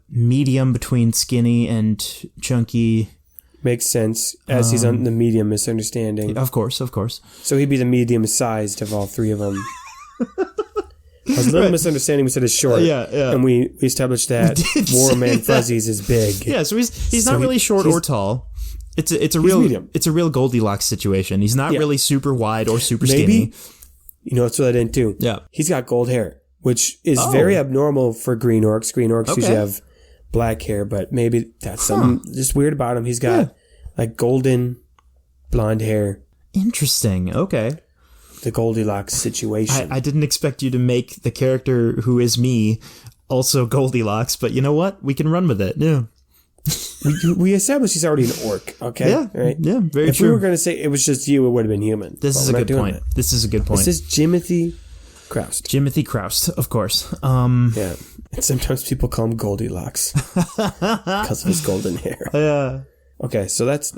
Medium between skinny and chunky. Makes sense, as he's on the Medium Misunderstanding. Of course. So he'd be the medium-sized of all 3 of them. Because Little Misunderstanding we said is short. Yeah. And we established that Warman Fuzzies is big. Yeah, so he's not really short or tall. It's a real medium. It's a real Goldilocks situation. He's not really super wide or super skinny. You know, that's what I didn't do. Yeah. He's got gold hair, which is very abnormal for green orcs. Green orcs usually have black hair, but maybe that's something just weird about him. He's got like golden blonde hair. Interesting. Okay. The Goldilocks situation. I didn't expect you to make the character who is me also Goldilocks, but you know what? We can run with it. Yeah. we established he's already an orc, okay? Yeah, right? Yeah, very if true. If we were going to say it was just you, it would have been human. This is a good point. This is a good point. This is Jimothy Kraust. Jimothy Kraust, of course. Yeah. And sometimes people call him Goldilocks because of his golden hair. Yeah. Okay, so that's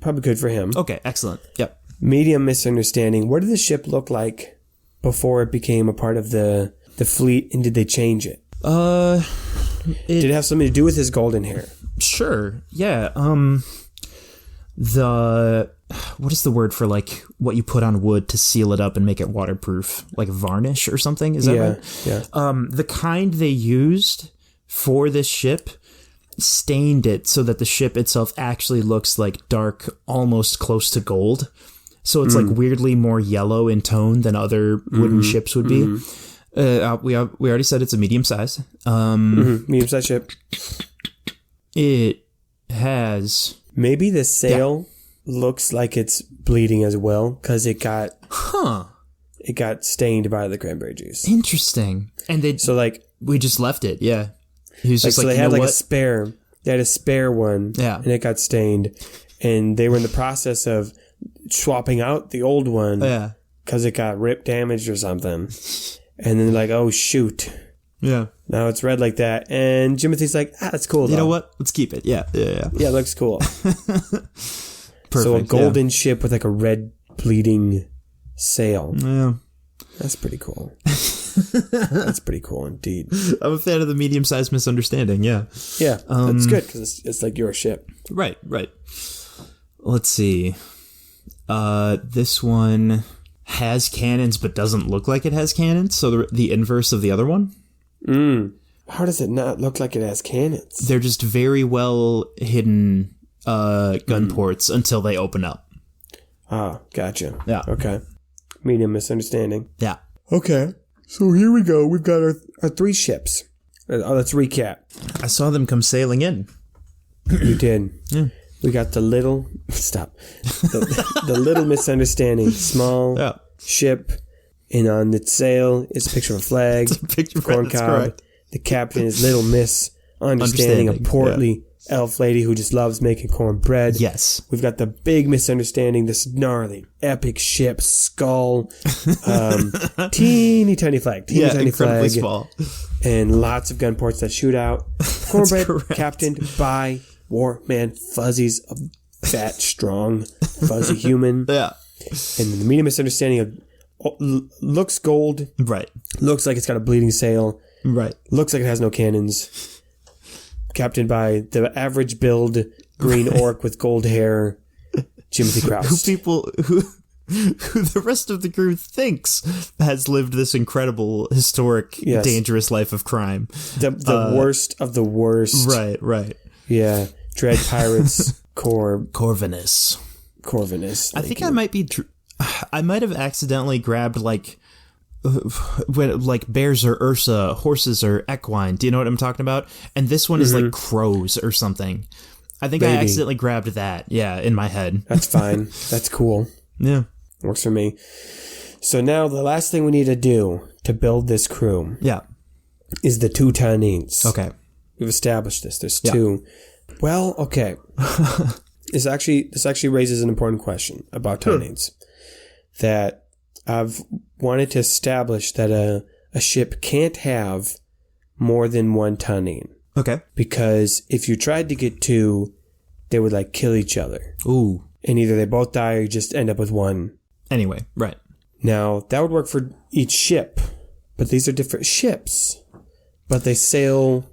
probably good for him. Okay, excellent. Yep. Medium Misunderstanding. What did the ship look like before it became a part of the fleet, and did they change it? Did it have something to do with his golden hair? Sure. Yeah. What is the word for like what you put on wood to seal it up and make it waterproof? Like varnish or something? Is that right? Yeah. The kind they used for this ship stained it so that the ship itself actually looks like dark, almost close to gold. So it's like weirdly more yellow in tone than other wooden ships would be. We already said it's a medium size. Medium size ship. It has maybe the sail looks like it's bleeding as well because it got stained by the cranberry juice. Interesting. And we just left it. Yeah. He was just so they had like a spare. They had a spare one. Yeah. And it got stained, and they were in the process of swapping out the old one. Yeah. Because it got ripped, damaged, or something. And then like, oh shoot. Yeah. Now it's red like that. And Jimothy's like, that's cool, though. You know what? Let's keep it. Yeah. Yeah, it looks cool. Perfect. So a golden ship with like a red bleeding sail. Yeah. That's pretty cool. That's pretty cool indeed. I'm a fan of the medium-sized misunderstanding, yeah. Yeah, that's good because it's like your ship. Right. Let's see. This one has cannons but doesn't look like it has cannons, so the inverse of the other one. How does it not look like it has cannons? They're just very well hidden gun ports until they open up. Ah, gotcha. Yeah. Okay. Medium Misunderstanding. Yeah. Okay. So here we go. We've got our 3 ships. Let's recap. I saw them come sailing in. You did. Yeah. We got the Little Misunderstanding. Small ship. And on its sail is a picture of a flag. It's a picture of corn cob. Correct. The captain is Little Misunderstanding, a portly elf lady who just loves making cornbread. Yes. We've got the Big Misunderstanding, this gnarly, epic ship, skull, teeny tiny flag. Tiny incredibly flag. Small. And lots of gun ports that shoot out. Cornbread, captained by Warman Fuzzies, a fat, strong, fuzzy human. Yeah. And the Medium Misunderstanding looks gold. Right. Looks like it's got a bleeding sail. Right. Looks like it has no cannons. Captained by the average build green orc with gold hair. Jimothy Kraust. Who the rest of the crew thinks has lived this incredible, historic, dangerous life of crime. The worst of the worst. Right. Yeah. Dread Pirates Corvinus. I think I might have accidentally grabbed like bears or ursa, horses or equine. Do you know what I'm talking about? And this one is like crows or something. I think I accidentally grabbed that. Yeah, in my head. That's fine. That's cool. Yeah. Works for me. So now the last thing we need to do to build this crew is the 2 Tannins. Okay. We've established this. There's 2. Well, okay. This actually raises an important question about Tannins. That I've wanted to establish that a ship can't have more than 1 Tannin. Okay. Because if you tried to get 2, they would like kill each other. Ooh. And either they both die or you just end up with 1. Anyway, right. Now, that would work for each ship, but these are different ships. But they sail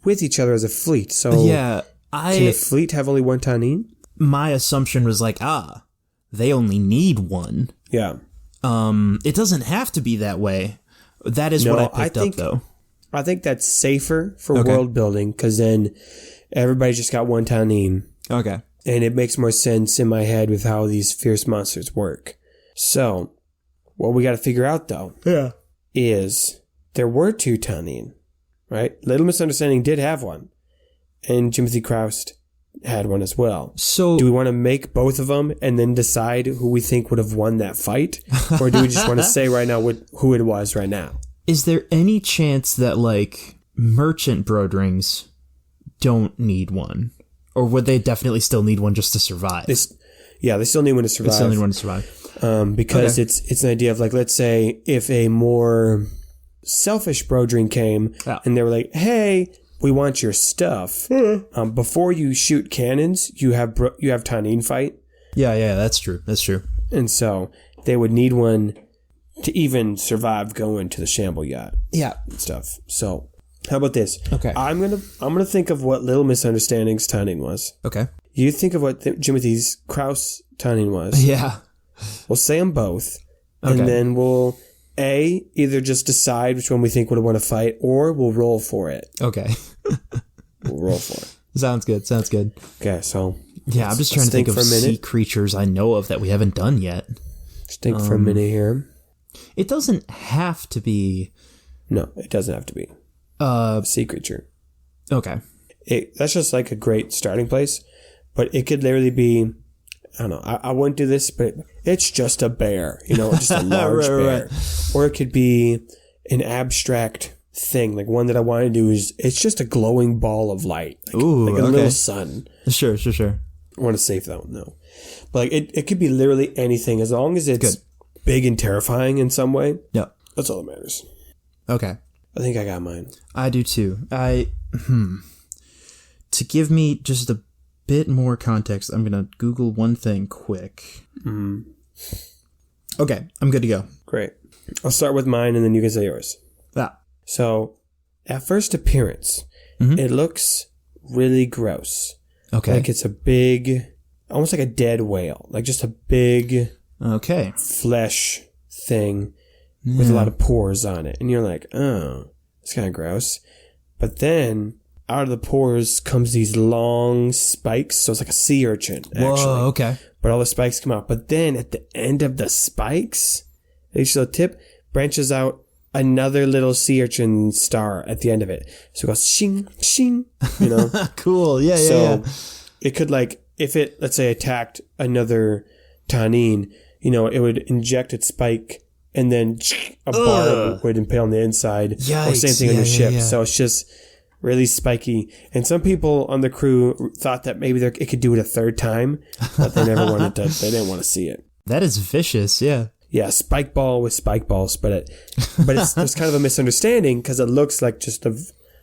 with each other as a fleet, so can a fleet have only 1 Tannin? My assumption was like, they only need 1. Yeah. It doesn't have to be that way. That is what I picked up, though. I think that's safer for world building, because then everybody's just got 1 Tannin. Okay. And it makes more sense in my head with how these fierce monsters work. So, what we got to figure out, though, is there were 2 Tannin, right? Little Misunderstanding did have 1, and Jimothy Kraust had 1 as well. So, do we want to make both of them and then decide who we think would have won that fight? Or do we just want to say right now who it was right now? Is there any chance that, like, merchant Brodgrings don't need 1? Or would they definitely still need 1 just to survive? They still need 1 to survive. Because it's an idea of, like, let's say if a more selfish Brodgring came and they were like, hey, we want your stuff. Before you shoot cannons, you have Tannin fight. Yeah, that's true. And so they would need 1 to even survive going to the Shamble yacht. Yeah. And stuff. So how about this? Okay. I'm gonna think of what Little Misunderstanding's Tannin was. Okay. You think of what Jimothy Kraust's Tannin was. Yeah. We'll say them both. Okay. And then we'll either just decide which one we think would want to fight, or we'll roll for it. Okay. We'll roll for it. Sounds good. Okay, so yeah, I'm just trying to think of sea creatures I know of that we haven't done yet. Just think for a minute here. It doesn't have to be. No, it doesn't have to be a sea creature. Okay. That's just like a great starting place, but it could literally be. I don't know. I wouldn't do this, but it's just a bear, just a large bear. Right. Or it could be an abstract thing. Like one that I want to do is it's just a glowing ball of light. Like a little sun. Sure. I want to save that one, though. But it could be literally anything as long as it's big and terrifying in some way. Yeah. That's all that matters. Okay. I think I got mine. I do too. To give me just a bit more context, I'm going to Google one thing quick. Mm. Okay, I'm good to go. Great. I'll start with mine and then you can say yours. Yeah. So, at first appearance, it looks really gross. Okay. Like it's a big, almost like a dead whale. Like just a big flesh thing with a lot of pores on it. And you're like, oh, it's kind of gross. But then out of the pores comes these long spikes. So it's like a sea urchin, actually. Whoa, okay. But all the spikes come out. But then at the end of the spikes, each little tip branches out another little sea urchin star at the end of it. So it goes shing, shing, Cool. Yeah. So it could, like, if it, let's say, attacked another Tannin, it would inject its spike and then a barb would impale on the inside. Yikes. Or same thing on your ship. Yeah. So it's just really spiky. And some people on the crew thought that maybe it could do it a third time, but they never wanted to. They didn't want to see it. That is vicious. Yeah. Yeah, spike ball with spike balls, but there's kind of a misunderstanding because it looks like just a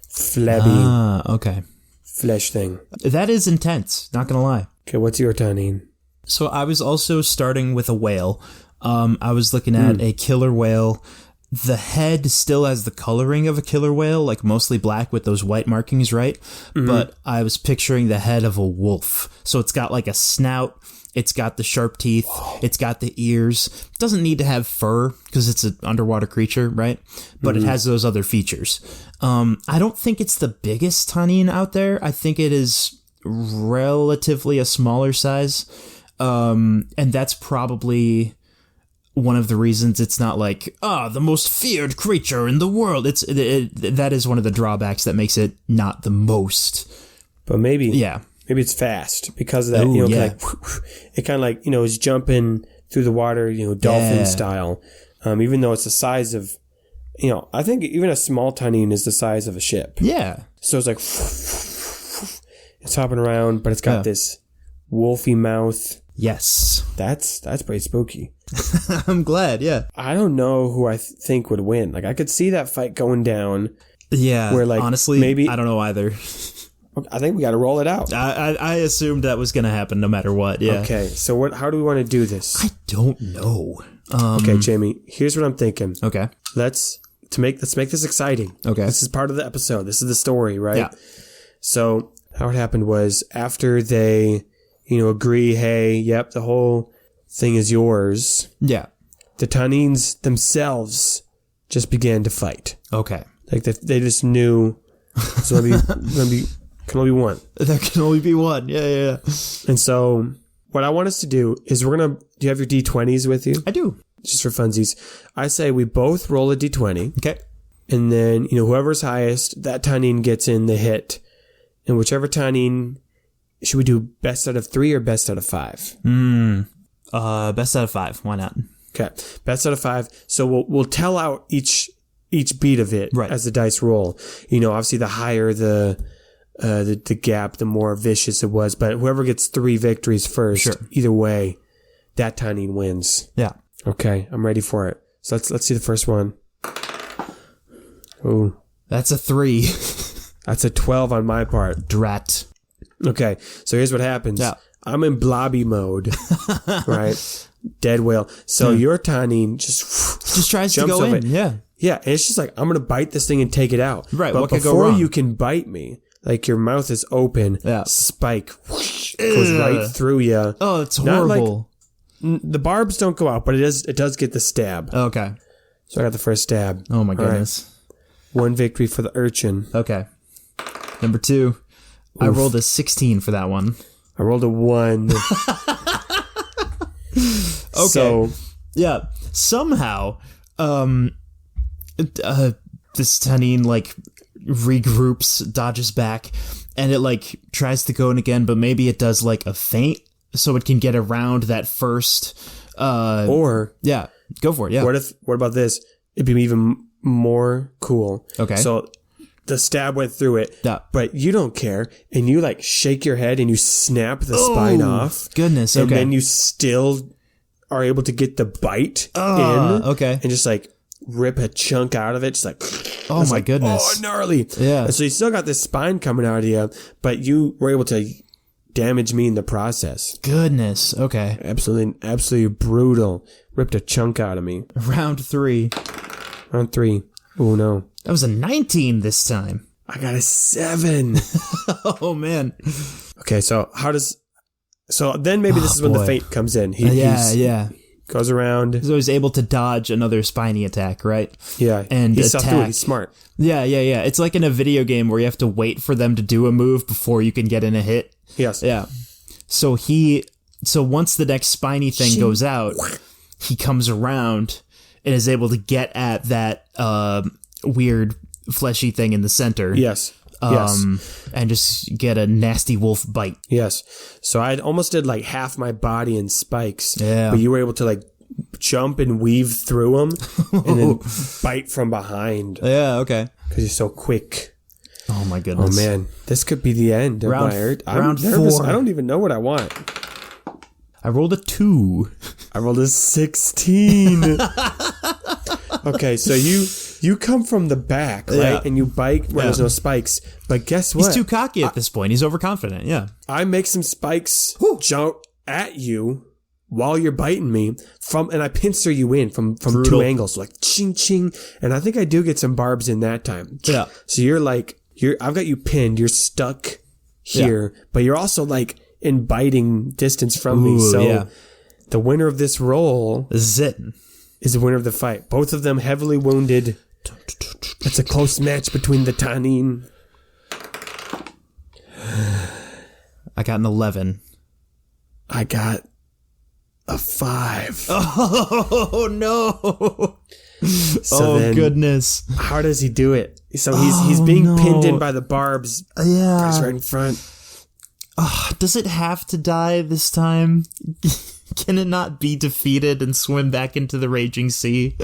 flabby flesh thing. That is intense, not gonna lie. Okay, what's your Tannin? So I was also starting with a whale. I was looking at a killer whale, the head still has the coloring of a killer whale, like mostly black with those white markings, right? Mm-hmm. But I was picturing the head of a wolf. So it's got like a snout. It's got the sharp teeth. Whoa. It's got the ears. It doesn't need to have fur because it's an underwater creature, right? But it has those other features. I don't think it's the biggest tanin out there. I think it is relatively a smaller size. And that's probably one of the reasons it's not like, the most feared creature in the world. That is one of the drawbacks that makes it not the most. But maybe it's fast because of that. Ooh, it kind of like, is jumping through the water, dolphin style. Even though it's the size of, I think even a small tanin is the size of a ship. Yeah. So it's like, it's hopping around, but it's got this wolfy mouth. Yes. That's pretty spooky. I'm glad, yeah. I don't know who I think would win. Like, I could see that fight going down. Yeah, where, like, honestly, maybe I don't know either. I think we got to roll it out. I assumed that was going to happen no matter what, yeah. Okay, so how do we want to do this? I don't know. Okay, Jamie, here's what I'm thinking. Okay. Let's make this exciting. Okay. This is part of the episode. This is the story, right? Yeah. So, how it happened was after they... agree, hey, yep, the whole thing is yours. Yeah. The tanins themselves just began to fight. Okay. Like they just knew there's can only be one. There can only be one. Yeah. And so what I want us to do is do you have your D20s with you? I do. Just for funsies. I say we both roll a D20. Okay. And then, whoever's highest, that tanin gets in the hit. And whichever tanin... Should we do best out of 3 or best out of 5? Best out of 5. Why not? Okay, best out of 5. So we'll tell out each beat of it as the dice roll. Obviously the higher the gap, the more vicious it was. But whoever gets 3 victories first, either way, that tanin wins. Yeah. Okay, I'm ready for it. So let's see the first one. Ooh, that's a 3. That's a 12 on my part. Drat. Okay, so here's what happens. Yeah. I'm in blobby mode, right? Dead whale. So your tanin just tries to go in. It. Yeah. Yeah, and it's just like, I'm going to bite this thing and take it out. Right, but what could go wrong? Before you can bite me, like your mouth is open, spike goes right through you. Oh, it's horrible. The barbs don't go out, but it does get the stab. Okay. So I got the first stab. Oh my goodness. Right. 1 victory for the urchin. Okay. Number 2. I rolled a 16 for that one. I rolled a 1. Okay. So, yeah. Somehow, this tanin regroups, dodges back, and it tries to go in again, but maybe it does a feint so it can get around that first. Go for it. Yeah. What about this? It'd be even more cool. Okay. So the stab went through it, but you don't care, and you shake your head and you snap the spine off. Goodness. Okay. And then you still are able to get the bite in. Okay. And just rip a chunk out of it. Just oh my goodness. Oh, gnarly. Yeah. And so you still got this spine coming out of you, but you were able to damage me in the process. Goodness. Okay. Absolutely brutal. Ripped a chunk out of me. Round 3. Oh no. That was a 19 this time. I got a 7. Oh man. Okay, so then maybe this is when the feint comes in. He goes around. So he's able to dodge another spiny attack, right? Yeah. And he's attack. He's smart. Yeah. It's like in a video game where you have to wait for them to do a move before you can get in a hit. Yes. Yeah. So once the next spiny thing goes out, he comes around and is able to get at that weird fleshy thing in the center. Yes. And just get a nasty wolf bite. Yes. So I almost did half my body in spikes. Yeah. But you were able to jump and weave through them and then bite from behind. Yeah, okay. Because you're so quick. Oh my goodness. Oh man. This could be the end of round nervous. 4. I don't even know what I want. I rolled a 2. I rolled a 16. Okay, so you come from the back, right? Yeah. And you bite where there's no spikes. But guess what? He's too cocky at this point. He's overconfident, yeah. I make some spikes jump at you while you're biting me and I pincer you in from Brutal. 2 angles, like ching ching. And I think I do get some barbs in that time. Yeah. So you're like, I've got you pinned. You're stuck here, but you're also like in biting distance from me. So the winner of this roll is the winner of the fight. Both of them heavily wounded. It's a close match between the Tanin. I got an 11. I got a 5. Oh no! So then, goodness! How does he do it? So he's being pinned in by the barbs. Yeah, he's right in front. Does it have to die this time? Can it not be defeated and swim back into the raging sea?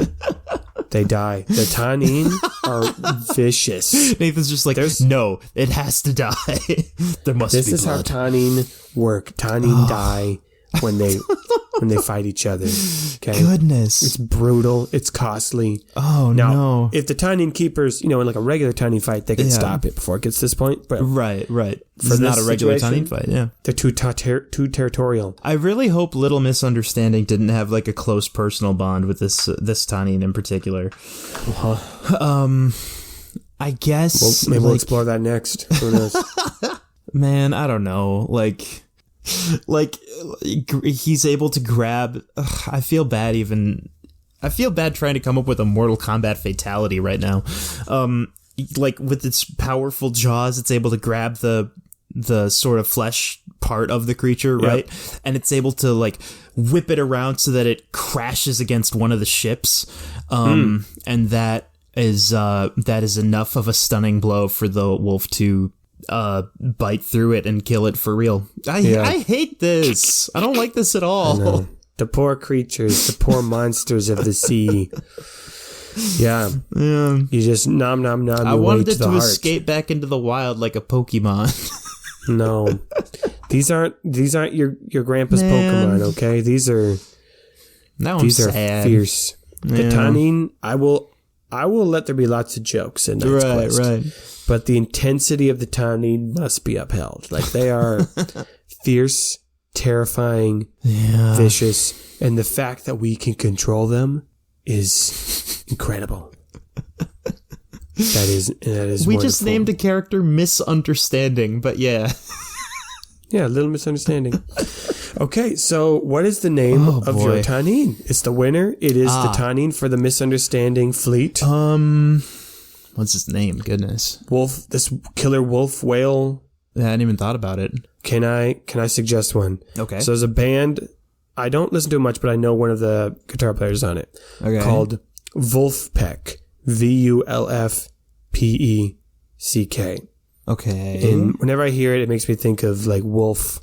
They die. The Tanin are vicious. Nathan's just like, no, it has to die. There must be blood. This is how Tanin work. Tanin die when they fight each other. Okay? Goodness. It's brutal. It's costly. Oh, now, no. if the Tanin keepers, in like a regular Tanin fight, they can stop it before it gets to this point. But right. It's not a regular Tanin fight, yeah. They're too territorial. I really hope Little Misunderstanding didn't have like a close personal bond with this Tanin in particular. I guess... Maybe we'll explore that next. Who knows? Man, I don't know. Like he's able to grab. I feel bad trying to come up with a Mortal Kombat fatality right now. Like with its powerful jaws, it's able to grab the sort of flesh part of the creature, right? Yep. And it's able to like whip it around so that it crashes against one of the ships. And that is enough of a stunning blow for the wolf to bite through it and kill it for real. I hate this. I don't like this at all. The poor creatures, the poor monsters of the sea. Yeah. You just nom nom nom. I wanted it to escape back into the wild like a Pokemon. No. These aren't your grandpa's Pokemon, okay? These are fierce. The Tanin, I will let there be lots of jokes in Knight's Quest. Right. But the intensity of the Tanin must be upheld. Like, they are fierce, terrifying, vicious, and the fact that we can control them is incredible. That is we wonderful. Just named a character Misunderstanding, but yeah. Yeah, Little Misunderstanding. Okay, so what is the name of your Tanin? It's the winner. It is the Tanin for the Misunderstanding fleet. What's his name? Goodness. Wolf, this killer wolf whale. I hadn't even thought about it. Can I suggest one? Okay. So there's a band. I don't listen to it much, but I know one of the guitar players on it. Okay. Called Wolfpeck. Vulfpeck. Okay. And whenever I hear it, it makes me think of like wolf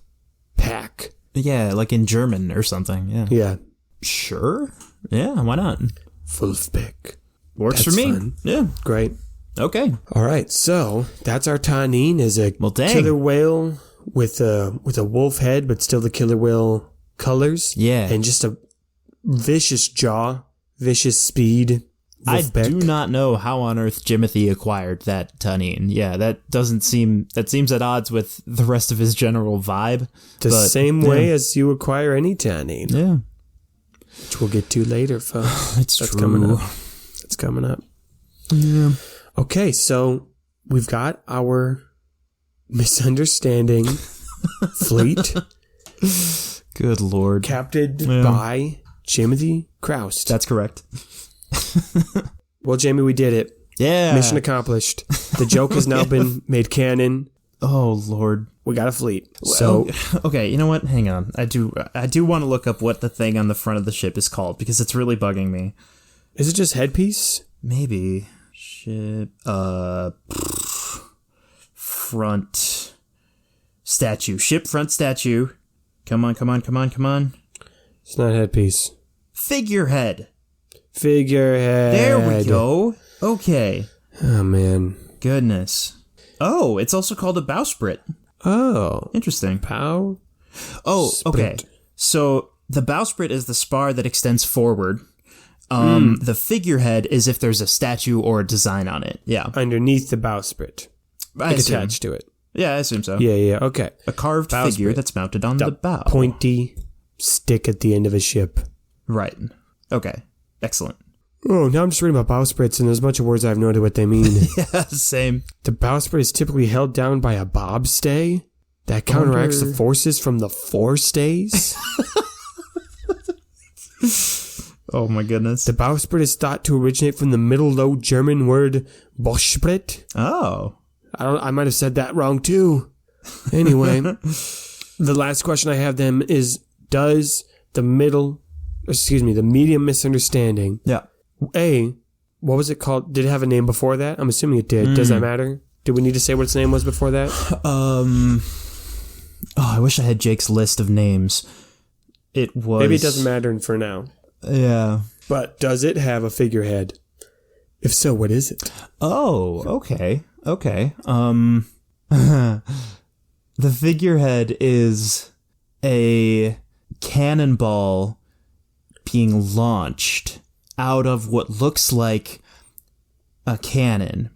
pack. Yeah, like in German or something. Yeah. Yeah. Sure. Yeah, why not? Wolfpeck. Works for me. Fun. Yeah. Great. Okay. All right. So that's our Tanin, is a killer whale with a wolf head, but still the killer whale colors. Yeah. And just a vicious jaw, vicious speed. Wolfpeck. I do not know how on earth Jimothy acquired that Tanin. Yeah, that seems at odds with the rest of his general vibe. The same way as you acquire any Tanin. Yeah. Which we'll get to later, folks. That's true. It's coming up. Yeah. Okay, so we've got our Misunderstanding fleet. Good Lord. Captained by Jimothy Kraust. That's correct. Well, Jamie, we did it. Yeah. Mission accomplished. The joke has now been made canon. Oh, Lord. We got a fleet. So okay, you know what? Hang on. I do want to look up what the thing on the front of the ship is called, because it's really bugging me. Is it just headpiece? Maybe. Ship front statue. Ship front statue. Come on. It's not headpiece. Figurehead. There we go. Okay. Oh, man. Goodness. Oh, it's also called a bowsprit. Oh. Interesting. Pow? Oh, okay. So the bowsprit is the spar that extends forward. The figurehead is if there's a statue or a design on it. Yeah. Underneath the bowsprit. Attached to it. Yeah, I assume so. Yeah, okay. A carved figure that's mounted on the bow. Pointy stick at the end of a ship. Right. Okay. Excellent. Oh, now I'm just reading about bowsprits, and there's a bunch of words I have no idea what they mean. Yeah, same. The bowsprit is typically held down by a bobstay that counteracts the forces from the forestays. Oh my goodness. The bowsprit is thought to originate from the Middle Low German word Bowsprit. Oh. I might have said that wrong too. Anyway, the last question I have then is, does the medium misunderstanding, what was it called? Did it have a name before that? I'm assuming it did. Does that matter? Do we need to say what its name was before that? I wish I had Jake's list of names. It was... Maybe it doesn't matter for now. Yeah. But does it have a figurehead? If so, what is it? Oh, okay. Okay. The figurehead is a cannonball being launched out of what looks like a cannon.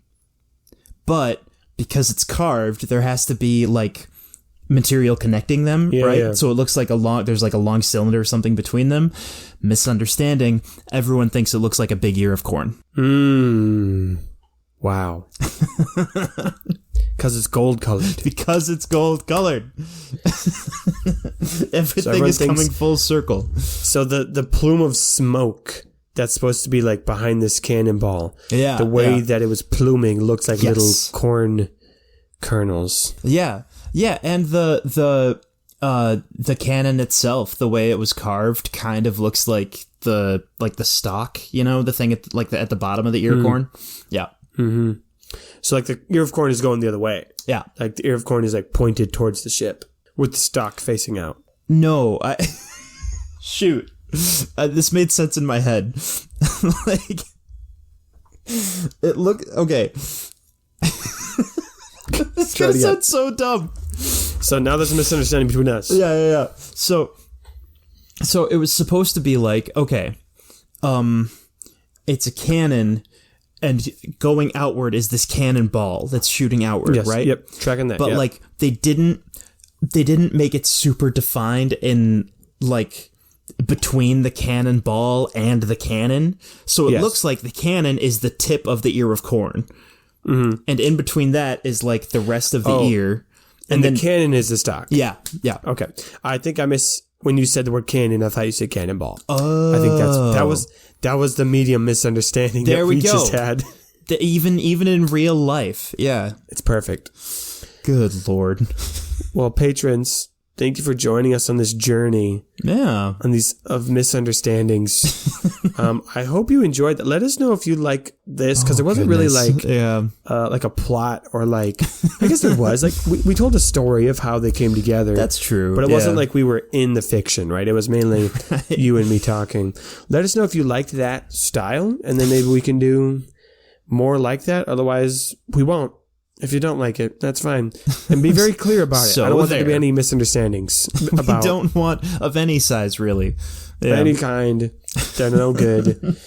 But because it's carved, there has to be like material connecting them, right? Yeah. So it looks like there's like a long cylinder or something between them. Misunderstanding. Everyone thinks it looks like a big ear of corn. Wow. Because it's gold colored. Because it's gold colored. Everything is coming full circle. So the plume of smoke that's supposed to be like behind this cannonball. Yeah. The way that it was pluming looks like little corn kernels. Yeah. Yeah, and the cannon itself, the way it was carved, kind of looks like the stalk, the thing at the bottom of the ear of corn. Yeah. Mm-hmm. So like the ear of corn is going the other way. Yeah. Like the ear of corn is like pointed towards the ship with the stalk facing out. No, shoot. This made sense in my head. Like, it looked okay. This gonna sound so dumb. So now there's a misunderstanding between us. Yeah. So it was supposed to be like, okay, it's a cannon, and going outward is this cannonball that's shooting outward, right? Yep, tracking that. But like they didn't make it super defined in like between the cannonball and the cannon. So it looks like the cannon is the tip of the ear of corn. Mm-hmm. And in between that is like the rest of the ear. And then the cannon is the stock. Yeah. Okay. I think when you said the word cannon, I thought you said cannonball. Oh. I think that was the medium misunderstanding that we just had. Even in real life. Yeah. It's perfect. Good Lord. Well, patrons, thank you for joining us on this journey. Yeah. On these of misunderstandings. I hope you enjoyed that. Let us know if you like this, because it wasn't really like a plot or like, I guess there was. Like we told a story of how they came together. That's true. But it wasn't like we were in the fiction, right? It was mainly you and me talking. Let us know if you liked that style, and then maybe we can do more like that. Otherwise, we won't. If you don't like it, that's fine. And be very clear about it. I don't want there to be any misunderstandings about. We don't want of any size, really. Yeah. Any kind. They're no good.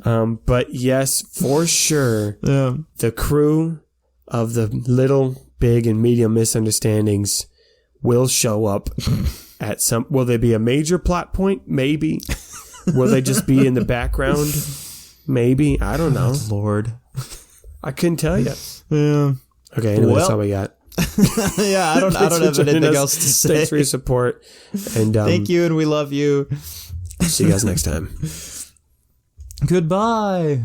But yes, for sure, the crew of the Little, Big, and Medium Misunderstandings will show up at some... Will they be a major plot point? Maybe. Will they just be in the background? Maybe. I don't know. Lord. I couldn't tell you. Yeah. Okay, anyway, that's all we got. Yeah, I don't have anything else to say. Thanks for your support. And thank you, and we love you. See you guys next time. Goodbye.